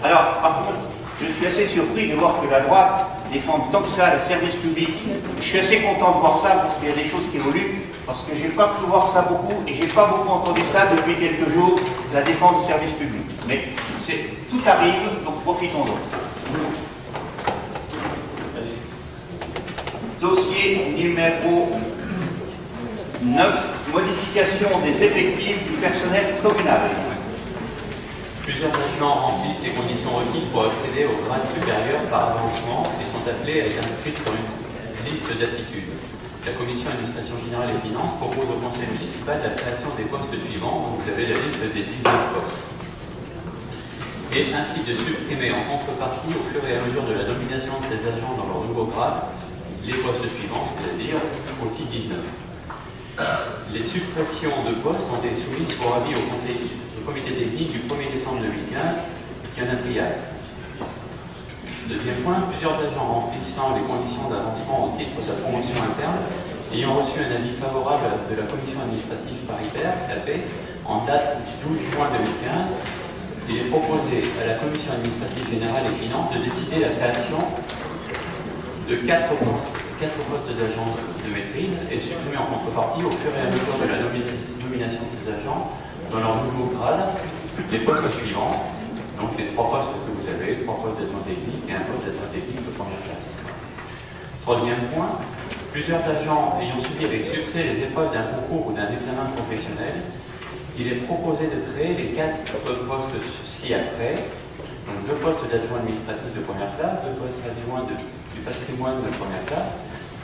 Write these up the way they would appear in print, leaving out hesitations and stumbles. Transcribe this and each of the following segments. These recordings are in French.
Alors, par contre, je suis assez surpris de voir que la droite défend tant que ça le service public. Je suis assez content de voir ça parce qu'il y a des choses qui évoluent, parce que j'ai pas pu voir ça beaucoup et j'ai pas beaucoup entendu ça depuis quelques jours, la défense du service public. Mais tout arrive, donc profitons-en. Dossier numéro 9, modification des effectifs du personnel communal. Plusieurs agents remplissent les conditions requises pour accéder au grade supérieur par avancement et sont appelés à être inscrits sur une liste d'aptitudes. La Commission administration générale et finances propose au Conseil municipal la création des postes suivants. Donc vous avez la liste des 19 postes. Et ainsi de supprimer en contrepartie, au fur et à mesure de la nomination de ces agents dans leur nouveau grade, les postes suivants, c'est-à-dire aussi 19. Les suppressions de postes ont été soumises pour avis au comité technique du 1er décembre 2015 qui en a pris acte. Deuxième point, plusieurs agents remplissant les conditions d'avancement au titre de la promotion interne ayant reçu un avis favorable de la commission administrative paritaire, CAP, en date du 12 juin 2015, il est proposé à la commission administrative générale et finances de décider la création de 4 postes d'agents de maîtrise et de supprimer en contrepartie, au fur et à mesure de la nomination de ces agents, dans leur nouveau grade, les postes suivants, donc les 3 postes que vous avez, 3 postes d'adjoint technique et un poste d'adjoint technique de première classe. Troisième point, plusieurs agents ayant suivi avec succès les épreuves d'un concours ou d'un examen professionnel, il est proposé de créer les 4 postes ci-après, donc 2 postes d'adjoint administratif de première classe, 2 postes d'adjoint du patrimoine de première classe,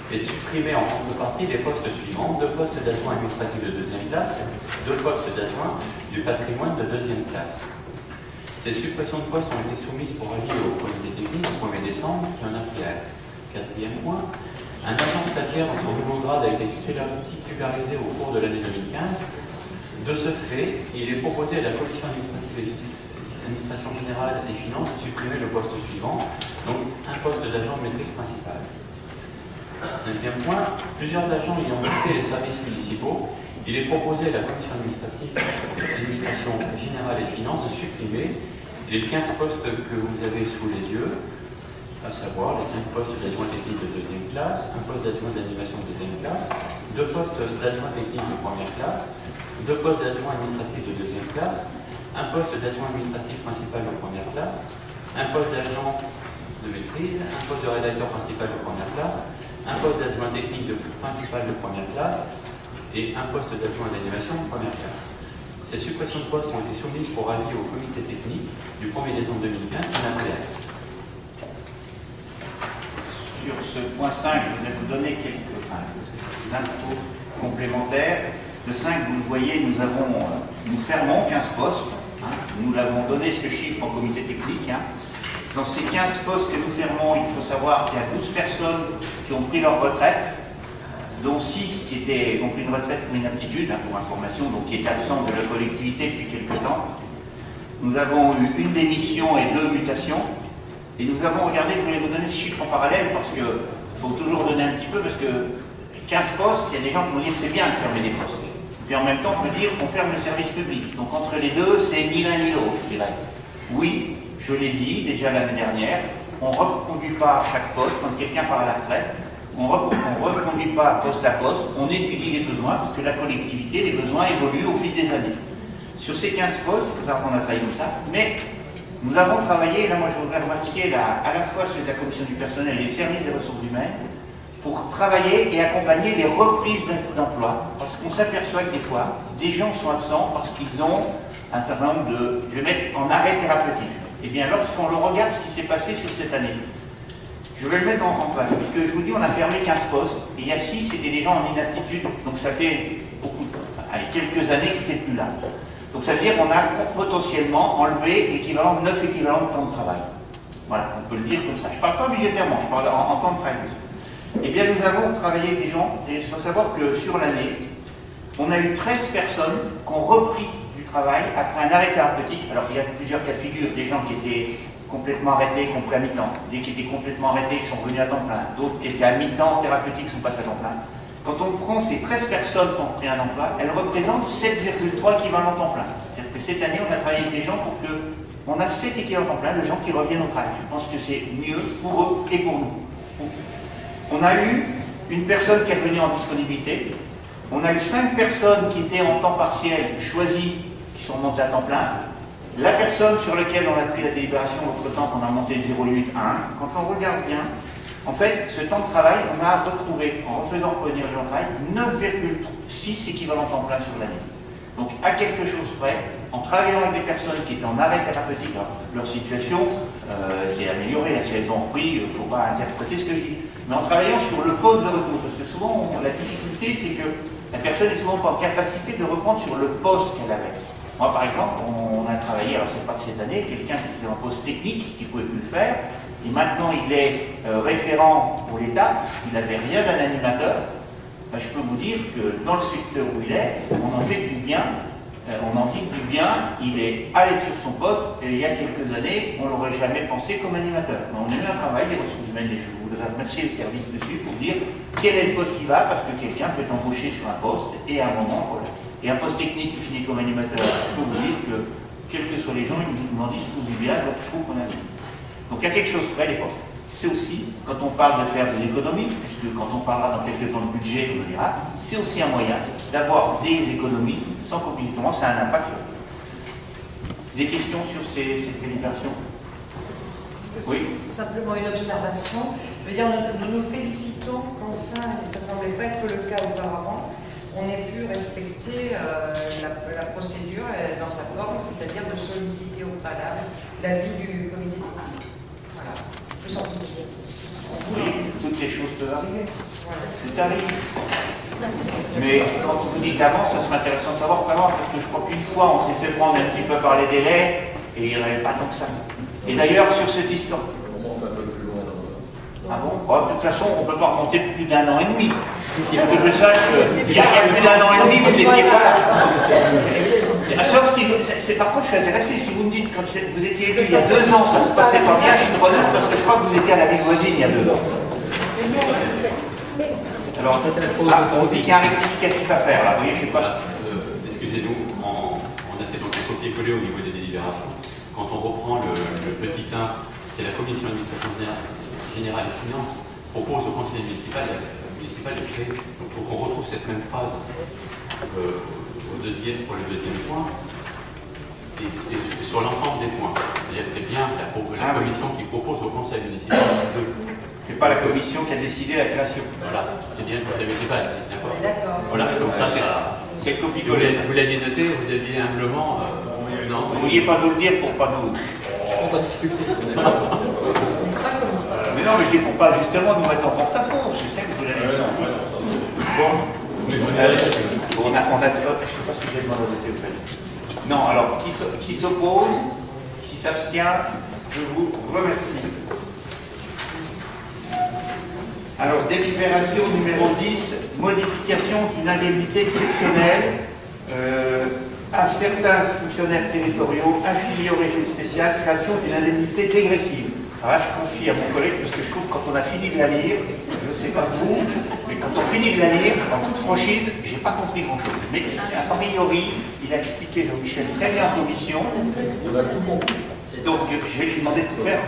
et de supprimer en contrepartie les postes suivants, 2 postes d'adjoint administratif de deuxième classe, 2 postes d'adjoint du patrimoine de deuxième classe. Ces suppressions de postes ont été soumises pour avis au comité technique le 1er décembre, qui en a pris acte. Quatrième point, un agent stagiaire dans son nouveau grade a été titularisé au cours de l'année 2015. De ce fait, il est proposé à la commission administration générale des finances de supprimer le poste suivant, donc un poste d'agent de maîtrise principale. Cinquième point, plusieurs agents ayant quitté les services municipaux, il est proposé à la commission administration générale et finances de supprimer les 15 postes que vous avez sous les yeux, à savoir les 5 postes d'adjoint technique de deuxième classe, un poste d'adjoint d'animation de deuxième classe, 2 postes d'adjoint technique de première classe, 2 postes d'adjoint administratif de deuxième classe, un poste d'adjoint administratif principal de première classe, un poste d'agent de maîtrise, un poste de rédacteur principal de première classe, un poste d'adjoint technique principal de première classe et un poste d'adjoint d'animation de première classe. Ces suppressions de postes ont été soumises pour avis au comité technique du 1er décembre 2015 qui en a pris acte. Sur ce point 5, je vais vous donner quelques infos complémentaires. Le 5, vous le voyez, nous fermons 15 postes. Nous l'avons donné ce chiffre au comité technique. Dans ces 15 postes que nous fermons, il faut savoir qu'il y a 12 personnes qui ont pris leur retraite, dont 6 qui ont pris une retraite pour inaptitude, pour information, donc qui étaient absents de la collectivité depuis quelques temps. Nous avons eu une démission et 2 mutations. Et nous avons regardé, je voulais vous donner ce chiffre en parallèle, parce qu'il faut toujours donner un petit peu, parce que 15 postes, il y a des gens qui vont dire c'est bien de fermer des postes. Puis en même temps, on peut dire qu'on ferme le service public. Donc entre les deux, c'est ni l'un ni l'autre, je dirais. Oui, je l'ai dit déjà l'année dernière, on ne reconduit pas à chaque poste, quand quelqu'un part à la retraite, on ne reconduit pas poste à poste, on étudie les besoins, parce que la collectivité, les besoins évoluent au fil des années. Sur ces 15 postes, on a travaillé comme ça, mais nous avons travaillé, là moi je voudrais remercier à la fois ceux de la commission du personnel et les services des ressources humaines, pour travailler et accompagner les reprises d'emploi. Parce qu'on s'aperçoit que des fois, des gens sont absents parce qu'ils ont un certain nombre de, je vais mettre en arrêt thérapeutique. Et bien lorsqu'on le regarde ce qui s'est passé sur cette année, je vais le mettre en place, puisque je vous dis on a fermé 15 postes, et il y a 6 c'était des gens en inaptitude, donc ça fait quelques années qu'ils n'étaient plus là. Donc ça veut dire qu'on a potentiellement enlevé l'équivalent de 9 équivalents de temps de travail. Voilà, on peut le dire comme ça. Je ne parle pas budgétairement, je parle en temps de travail. Eh bien, nous avons travaillé avec des gens, et il faut savoir que sur l'année, on a eu 13 personnes qui ont repris du travail après un arrêt thérapeutique. Alors, il y a plusieurs cas de figure, des gens qui étaient complètement arrêtés, qui ont pris à mi-temps, des qui étaient complètement arrêtés, qui sont revenus à temps plein, d'autres qui étaient à mi-temps thérapeutique, qui sont passés à temps plein. Quand on prend ces 13 personnes qui ont pris un emploi, elles représentent 7,3 équivalents temps plein. C'est-à-dire que cette année, on a travaillé avec des gens pour que on a 7 équivalents temps plein de gens qui reviennent au travail. Je pense que c'est mieux pour eux et pour nous. On a eu une personne qui est revenue en disponibilité. On a eu 5 personnes qui étaient en temps partiel choisies, qui sont montées à temps plein. La personne sur laquelle on a pris la délibération l'autre temps, qu'on a monté de 0,8 à 1, quand on regarde bien, en fait, ce temps de travail, on a retrouvé, en refaisant revenir le temps de travail, 9,6 équivalents temps plein sur l'année. Donc, à quelque chose près, en travaillant avec des personnes qui étaient en arrêt thérapeutique, leur situation s'est améliorée. Si elles ont repris, il ne faut pas interpréter ce que je dis. Mais en travaillant sur le poste de retour, parce que souvent, la difficulté, c'est que la personne n'est souvent pas en capacité de reprendre sur le poste qu'elle avait. Moi, par exemple, on a travaillé, alors c'est pas que cette année, quelqu'un qui était en poste technique, qui ne pouvait plus le faire, et maintenant il est référent pour l'État, il n'avait rien d'un animateur. Ben, je peux vous dire que dans le secteur où il est, on en fait du bien, on en dit du bien, il est allé sur son poste, et il y a quelques années, on ne l'aurait jamais pensé comme animateur. Mais on a eu un travail des ressources humaines, et je voudrais remercier le service dessus pour dire quel est le poste qui va, parce que quelqu'un peut être embauché sur un poste, et à un moment, voilà. Et un poste technique qui finit comme animateur, je peux vous dire que, quels que soient les gens, ils m'en disent tout du bien, donc je trouve qu'on a vu. Donc il y a quelque chose près, les postes. C'est aussi, quand on parle de faire des économies, puisque quand on parlera dans quelques temps de budget, on le dira, c'est aussi un moyen d'avoir des économies sans qu'obligatoirement ça a un impact. Des questions sur cette délibération? Oui. Simplement une observation. Je veux dire, nous nous félicitons qu'enfin, et ça ne semblait pas être le cas auparavant, on ait pu respecter la procédure dans sa forme, c'est-à-dire de solliciter au préalable l'avis du comité de travail. Voilà. Je sens ici. Oui, toutes les choses peuvent arriver. Voilà. Tout arrive. Mais quand vous dites avant, ça serait intéressant de savoir comment, parce que je crois qu'une fois, on s'est fait prendre un petit peu par les délais, et il n'y en avait pas tant que ça. Et d'ailleurs, sur cette histoire. Ah bon? De toute façon, on ne peut pas remonter plus d'1 an et demi. Que je sache qu'il y a plus d'1 an et demi, vous n'étiez pas là. Sauf si par contre, je suis intéressé. Si vous me dites quand vous étiez élu il y a 2 ans, ça se passait pas bien, je suis preneur parce que je crois que vous étiez à la ville voisine il y a 2 ans. Alors, on dit qu'il y a un rectificatif à faire là. Vous voyez, je sais pas. Excusez-nous, on a fait donc un copier-coller au niveau des délibérations. Quand on reprend le petit 1, c'est la commission d'administration générale et finances propose au conseil municipal de créer. Donc il faut qu'on retrouve cette même phrase pour le deuxième point et sur l'ensemble des points. C'est-à-dire que c'est bien la commission qui propose au conseil municipal de. C'est pas la commission qui a décidé la création. Voilà, c'est bien le conseil municipal, d'accord. Voilà, comme ça c'est le copier-coller. Vous l'aviez noté, vous aviez humblement. Non, vous ne vouliez pas nous le dire pour pas nous. En difficulté. Mais non, mais je dis pour pas justement nous mettre en porte-à-faux. C'est ça que vous l'avez dit. Bon. On a, je ne sais pas si j'ai demandé de voter. Non, alors, qui s'oppose, qui s'abstient, je vous remercie. Alors, délibération numéro 10, modification d'une indemnité exceptionnelle à certains fonctionnaires territoriaux affiliés au régime spécial, création d'une indemnité dégressive. Alors là, je confie à mon collègue, parce que je trouve que quand on a fini de la lire, je ne sais pas vous, mais quand on finit de la lire, en toute franchise, je n'ai pas compris grand-chose. Mais a priori, il a expliqué, Jean-Michel, très bien en commission. Donc, je vais lui demander de tout faire.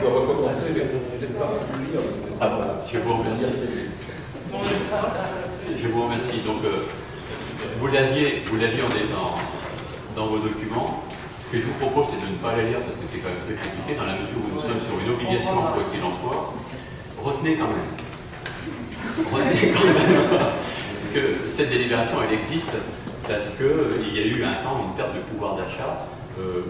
Ah bon, je vous remercie. Je vous remercie. Donc, vous l'aviez dans vos documents. Ce que je vous propose, c'est de ne pas la lire parce que c'est quand même très compliqué dans la mesure où nous sommes sur une obligation, quoi qu'il en soit. Retenez quand même que cette délibération, elle existe parce qu'il y a eu un temps une perte de pouvoir d'achat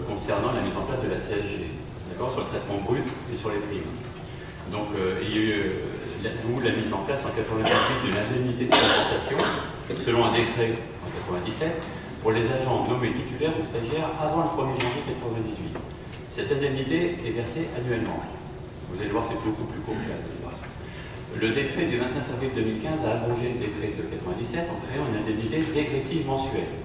concernant la mise en place de la CSG, d'accord, sur le traitement brut et sur les primes. Donc, il y a eu la mise en place en 98 d'une indemnité de compensation selon un décret en 97 pour les agents nommés titulaires ou stagiaires avant le 1er janvier 1998. Cette indemnité est versée annuellement. Vous allez voir, c'est beaucoup plus court que la délibération. Le décret du 29 avril 2015 a abrogé le décret de 97 en créant une indemnité dégressive mensuelle.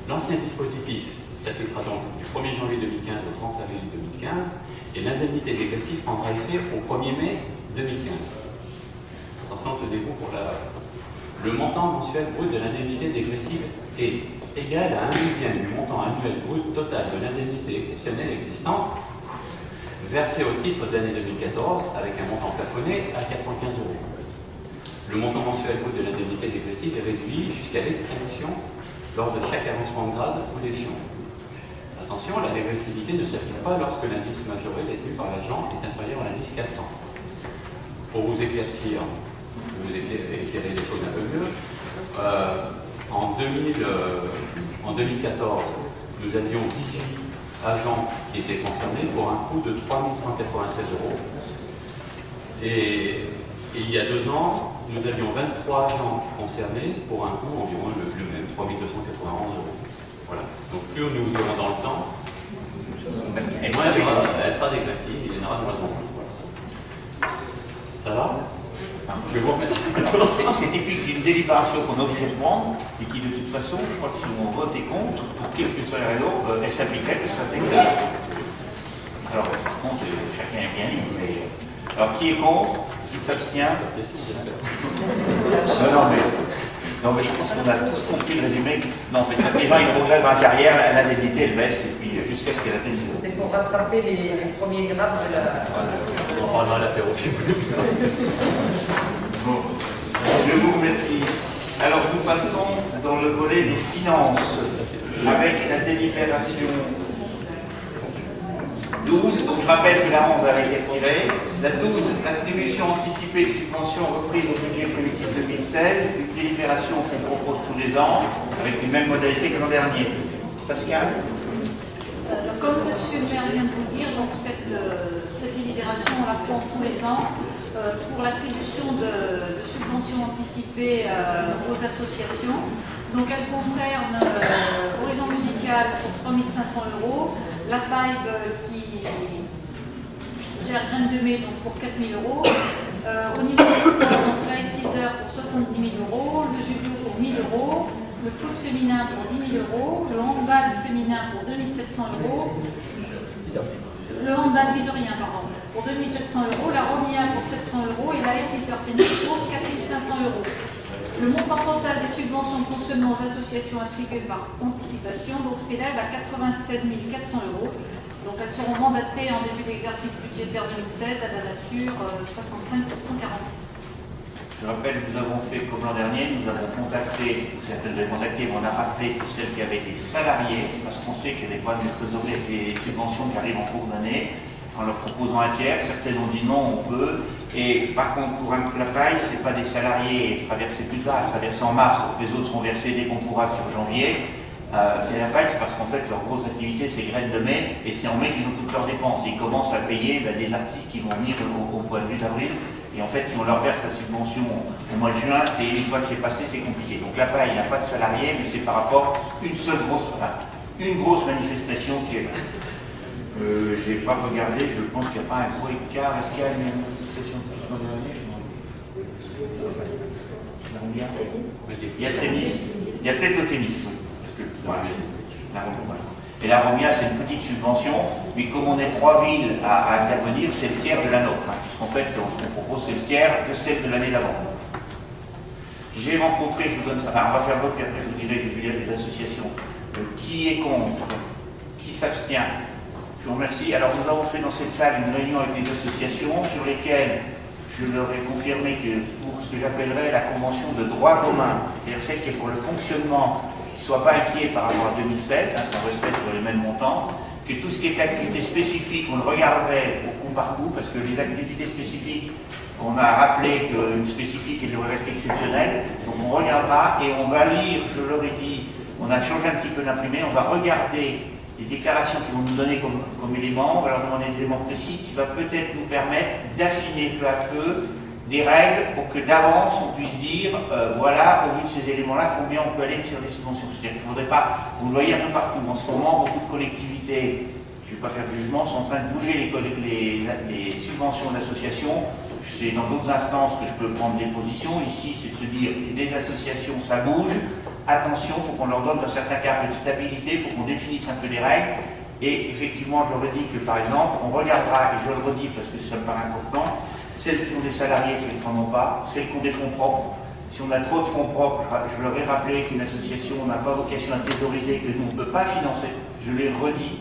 L'ancien dispositif s'appliquera donc du 1er janvier 2015 au 30 avril 2015 et l'indemnité dégressive prendra effet au 1er mai 2015. Attention, tenez-vous pour le montant mensuel brut de l'indemnité dégressive est égal à 1/12 du montant annuel brut total de l'indemnité exceptionnelle existante versés au titre de l'année 2014 avec un montant plafonné à 415 €. Le montant mensuel brut de l'indemnité dégressive est réduit jusqu'à l'extinction lors de chaque avancement de grade ou d'échelon. Attention, la dégressivité ne s'applique pas lorsque l'indice majoré détenu par l'agent est inférieur à l'indice 400. Pour vous éclaircir, vous éclairer les choses un peu mieux, en 2014, nous avions 18 agents qui étaient concernés pour un coût de 3 196 €. Et il y a 2 ans, nous avions 23 agents concernés pour un coût environ le même, 3 291 €. Voilà. Donc plus nous irons dans le temps, moins elle sera dégressive, il y en aura de moins en moins. Ça va? Je vous remercie. C'est typique d'une délibération qu'on est obligé de prendre et qui, de toute façon, je crois que si on votait contre, pour quelle que soit la raison, elle s'appliquerait, que ça s'intégrerait. Alors, par contre, chacun est bien libre, mais. Alors, qui est contre? Qui s'abstient? Non, mais je pense qu'on a tous compris le résumé. Non, en fait, les gens, ils regrettent dans la carrière, l'indemnité, elle baisse, et puis jusqu'à ce qu'elle atteigne. C'était pour rattraper les premiers grades de la. On en parlera à l'apéro si vous voulez. Bon, je vous remercie. Alors, nous passons dans le volet des finances, avec la délibération 12. Donc, je rappelle que la 11 avait été retirée. La 12, l'attribution anticipée de subventions reprises au budget primitif 2016. Une délibération qu'on propose tous les ans, avec les mêmes modalités que l'an dernier. Pascal? Comme M. le maire vient de vous le dire, donc cette délibération, on la prend tous les ans pour l'attribution de subventions anticipées aux associations. Donc elle concerne Horizon Musical pour 3 500 €, la PAIB qui gère Graines de Mai donc pour 4 000 €, au niveau des sports, donc la 6 heures pour 70 000 €, le judo pour 1 000 €, le foot féminin pour 10 000 €, le handball féminin pour 2 700 €, le handball visorien pour 2 700 €, la Romia pour 700 € et la S6 tennis pour 4 500 €. Le montant total des subventions de fonctionnement aux associations attribuées par anticipation s'élève à 96 400 €. Donc elles seront mandatées en début d'exercice budgétaire 2016 à la nature 65 740. Je rappelle que nous avons fait comme l'an dernier, nous avons contacté, certaines avaient contacté, mais on a rappelé tous celles qui avaient des salariés, parce qu'on sait qu'il y a des problèmes de trésorerie avec les subventions qui arrivent en cours d'année, en leur proposant un tiers. Certaines ont dit non, on peut. Et par contre, pour un la paille, ce n'est pas des salariés, elle sera versée plus tard, elle sera versée en mars, donc les autres seront versés dès qu'on pourra sur janvier. C'est la paille, c'est parce qu'en fait, leur grosse activité, c'est Graines de Mai, et c'est en mai qu'ils ont toutes leurs dépenses. Ils commencent à payer des artistes qui vont venir au point de vue d'avril. Et en fait, si on leur verse la subvention au mois de juin, une fois que c'est passé, c'est compliqué. Donc là-bas, il n'y a pas de salariés, mais c'est par rapport à une grosse manifestation qui est là. Je n'ai pas regardé, je pense qu'il n'y a pas un gros écart. Est-ce qu'il y a une manifestation de plus l'an dernier? Il y a le tennis. Il y a peut-être le tennis, oui. Parce que, voilà. Et la Romia, c'est une petite subvention, mais comme on est 3 villes à intervenir, c'est le tiers de la nôtre. Puisqu'en fait, ce qu'on propose, c'est le tiers de celle de l'année d'avant. J'ai rencontré, je vous donne ça, on va faire l'autre, puis après je vous dirai, je vais lire les associations. Qui est contre? Qui s'abstient? Je vous remercie. Alors, nous avons fait dans cette salle une réunion avec des associations sur lesquelles je leur ai confirmé que pour ce que j'appellerais la convention de droit commun, c'est-à-dire celle qui est pour le fonctionnement, ne soient pas inquiets par rapport à 2016, qu'on respecte sur les mêmes montants, que tout ce qui est activité spécifique, on le regarderait au coup par coup, parce que les activités spécifiques, on a rappelé qu'une spécifique, elle devrait rester exceptionnelle, donc on regardera et on va lire, je leur ai dit, on a changé un petit peu d'imprimé, on va regarder les déclarations qu'ils vont nous donner comme éléments, on va leur demander des éléments précis qui va peut-être nous permettre d'affiner peu à peu des règles pour que d'avance on puisse dire, voilà, au vu de ces éléments-là, combien on peut aller sur les subventions. C'est-à-dire qu'il ne faudrait pas, vous le voyez un peu partout, en ce moment, beaucoup de collectivités, je ne vais pas faire de jugement, sont en train de bouger les subventions d'associations. C'est dans d'autres instances que je peux prendre des positions. Ici, c'est de se dire, des associations, ça bouge. Attention, il faut qu'on leur donne dans certains cas un peu de stabilité, il faut qu'on définisse un peu les règles. Et effectivement, je leur ai dit que, par exemple, on regardera, et je le redis parce que ça me paraît important, celles qui ont des salariés, celles qui n'en ont pas, celles qui ont des fonds propres. Si on a trop de fonds propres, je leur ai rappelé qu'une association n'a pas vocation à thésauriser, que nous on ne peut pas financer. Je l'ai redit.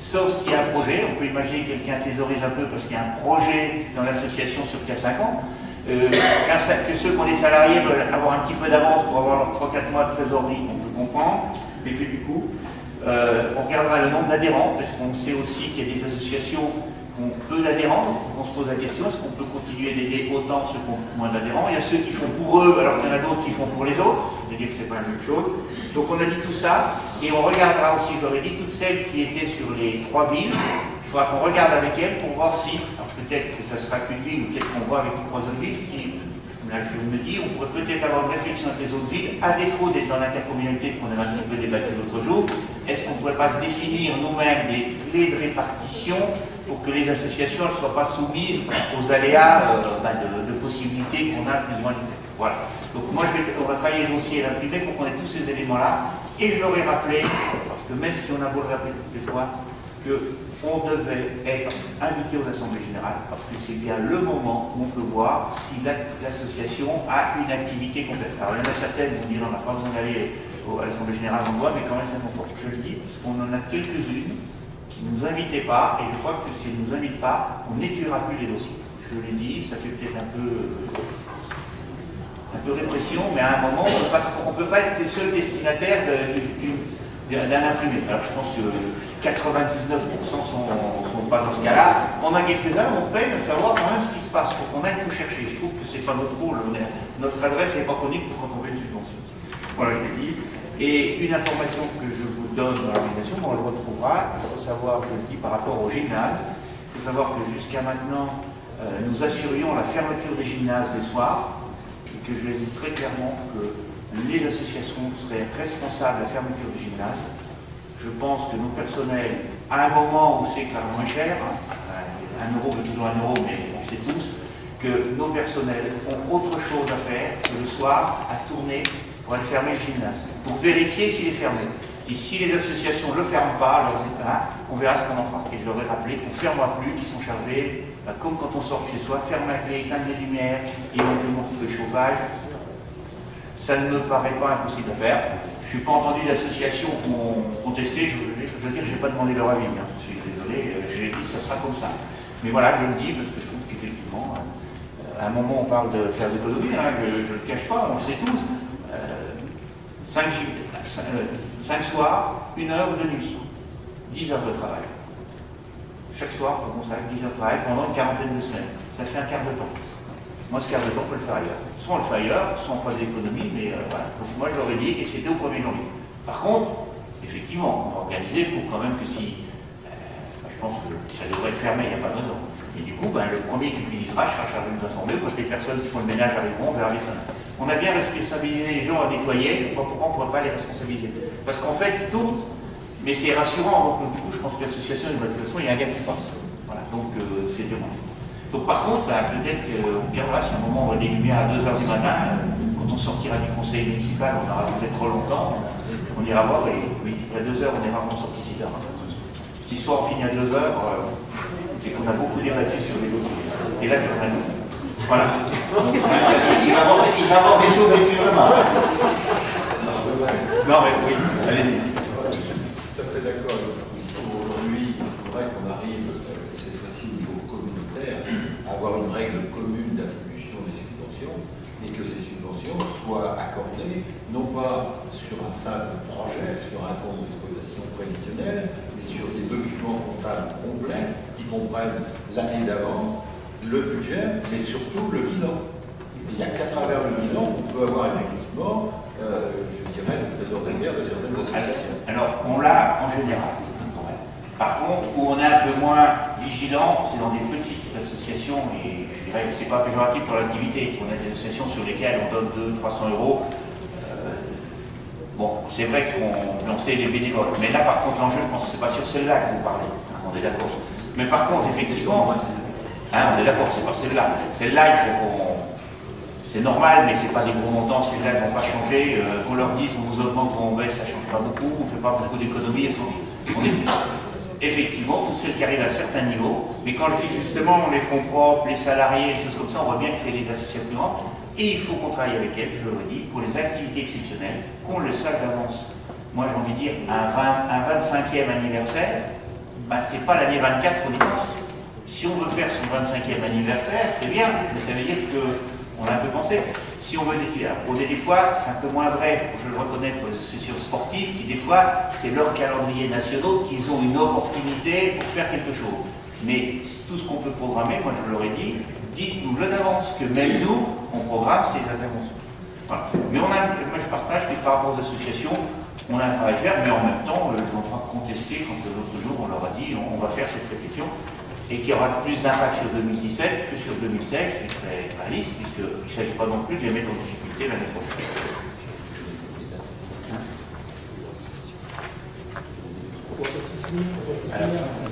sauf s'il y a un projet. On peut imaginer que quelqu'un thésaurise un peu parce qu'il y a un projet dans l'association sur 4-5 ans. Que ceux qui ont des salariés veulent avoir un petit peu d'avance pour avoir leurs 3-4 mois de trésorerie, on peut comprendre, mais que du coup, on regardera le nombre d'adhérents, parce qu'on sait aussi qu'il y a des associations qui ont peu d'adhérents, donc on se pose la question, est-ce qu'on peut continuer d'aider autant ceux qui ont moins d'adhérents? Il y a ceux qui font pour eux, alors qu'il y en a d'autres qui font pour les autres, c'est-à-dire que c'est pas la même chose. Donc on a dit tout ça, et on regardera aussi, je leur ai dit, toutes celles qui étaient sur les 3 villes, il faudra qu'on regarde avec elles pour voir si, alors peut-être que ça sera qu'une ville, ou peut-être qu'on voit avec les 3 autres villes, si, là je me dis, on pourrait peut-être avoir une réflexion avec les autres villes, à défaut d'être dans l'intercommunalité qu'on a un petit peu débattu l'autre jour, est-ce qu'on ne pourrait pas se définir nous-mêmes des clés de répartition pour que les associations ne soient pas soumises aux aléas de possibilités qu'on a plus ou moins. Voilà. Donc moi, on va travailler le dossier à l'imprimé pour qu'on ait tous ces éléments-là. Et je leur ai rappelé, parce que même si on a beau le rappeler toutes les fois, qu'on devait être invité aux assemblées générales, parce que c'est bien le moment où on peut voir si l'association a une activité complète. Alors il y en a certaines qui vont dire on n'a pas besoin d'aller à l'assemblée générale, on voit, mais quand même ça conforte. Je le dis, parce qu'on en a quelques-unes qui ne nous invitaient pas, et je crois que si elles ne nous invitent pas, on n'étudiera plus les dossiers. Je l'ai dit, ça fait peut-être un peu répression, mais à un moment, on ne peut pas être les seuls destinataires d'un imprimé. Alors je pense que 99% sont pas dans ce cas-là. On a quelques-uns, on peine à savoir quand même ce qui se passe. Il faut qu'on aille tout chercher. Je trouve que c'est pas notre rôle. Notre adresse n'est pas connue pour quand on fait une subvention. Voilà, je l'ai dit. Et une information que je vous donne dans l'organisation, on le retrouvera. Il faut savoir, je le dis par rapport au gymnase, il faut savoir que jusqu'à maintenant, nous assurions la fermeture des gymnases les soirs, et que je l'ai dit très clairement que les associations seraient responsables de la fermeture du gymnase. Je pense que nos personnels, à un moment où c'est quand même moins cher, 1 euro veut toujours 1 euro, mais on sait tous, que nos personnels ont autre chose à faire que le soir à tourner pour aller fermer le gymnase, pour vérifier s'il est fermé. Et si les associations ne le ferment pas, leurs états, on verra ce qu'on en fera. Et je leur ai rappelé qu'on ne fermera plus, qu'ils sont chargés, comme quand on sort de chez soi, fermer la clé, éteindre les lumières, éventuellement couper le chauffage. Ça ne me paraît pas impossible à faire. Je n'ai pas entendu d'associations qui ont contesté, je veux dire, je n'ai pas demandé leur avis, hein. Je suis désolé, j'ai dit ça sera comme ça. Mais voilà, je le dis parce que je trouve qu'effectivement, à un moment on parle de faire des économies, hein, je ne le cache pas, on le sait tous. 5 soirs, 1 heure de nuit, 10 heures de travail. Chaque soir, on consacre 10 heures de travail pendant une quarantaine de semaines. Ça fait un quart de temps. Moi, ce quart de temps, on peut le faire ailleurs. Soit on le fait ailleurs, soit on fera des économies, mais voilà. Donc moi, je l'aurais dit, et c'était au 1er janvier. Par contre, effectivement, on va organiser pour quand même que si... je pense que ça devrait être fermé, il n'y a pas de raison. Et du coup, le premier qui utilisera sera chargé de l'assemblée, quand les personnes qui font le ménage arriveront, on verra les sonneries. On a bien responsabilisé les gens à nettoyer, je ne sais pas pourquoi on ne pourrait pas les responsabiliser. Parce qu'en fait, ils tournent, mais c'est rassurant. Donc, du coup, je pense que l'association, de toute façon, il y a un gars qui passe. Voilà, donc c'est dur. Donc par contre, peut-être qu'on regardera si à un moment on va des lumières à 2h du matin, quand on sortira du conseil municipal, on aura peut-être trop longtemps, on ira voir, et oui, à 2h, on est rarement sorti si tard. Si ce soir on finit à 2h, c'est qu'on a beaucoup débattu sur les dossiers. Et là, j'en ai nous. Voilà. Donc, il va avoir des choses évidemment. Non mais oui, allez-y. Tout à fait d'accord. Aujourd'hui, il faudrait qu'on arrive, cette fois-ci au niveau communautaire, à avoir une règle commune d'attribution des subventions et que ces subventions soient accordées non pas sur un simple projet, sur un compte d'exploitation prévisionnel, mais sur des documents comptables complets qui comprennent l'année d'avant, le budget, mais surtout le bilan. Il n'y a qu'à travers le bilan qu'on peut avoir effectivement, je dirais, le trésor de guerre de certaines associations. Alors, on l'a en général. Par contre, où on est un peu moins vigilant, c'est dans des petites associations, et je dirais que ce n'est pas péjoratif pour l'activité. On a des associations sur lesquelles on donne 200-300 euros. Bon, c'est vrai qu'on sait les bénévoles. Mais là, par contre, l'enjeu, je pense que ce n'est pas sur celle-là que vous parlez. On est d'accord. Mais par contre, effectivement, on est d'accord, c'est pas celle-là. Celle-là, il faut qu'on... C'est normal, mais c'est pas des gros montants, celles-là ne vont pas changer. Qu'on leur dise, on vous augmente ou on baisse, ça ne change pas beaucoup, on ne fait pas beaucoup d'économies. On est effectivement, toutes celles qui arrivent à un certain niveau, mais quand je dis justement les fonds propres, les salariés, les choses comme ça, on voit bien que c'est les associations, et il faut qu'on travaille avec elles, je le redis, pour les activités exceptionnelles, qu'on le sache d'avance. Moi j'ai envie de dire, un 25e anniversaire, c'est pas l'année 24 qu'on y pense. Si on veut faire son 25e anniversaire, c'est bien, mais ça veut dire qu'on a un peu pensé. Si on veut décider, alors, des fois, c'est un peu moins vrai, je le reconnais pour les associations sportives, qui des fois, c'est leur calendrier national qu'ils ont une opportunité pour faire quelque chose. Mais tout ce qu'on peut programmer, moi je leur ai dit, dites-nous-le d'avance, que même nous, on programme ces interventions. Voilà. Mais moi je partage que par rapport aux associations, on a un travail à faire, mais en même temps, ils vont pas contester quand l'autre jour on leur a dit on va faire cette répétition et qu'il y aura plus d'impact sur 2017 que sur 2016, je suis très réaliste, puisqu'il ne s'agit pas non plus de les mettre en difficulté l'année prochaine.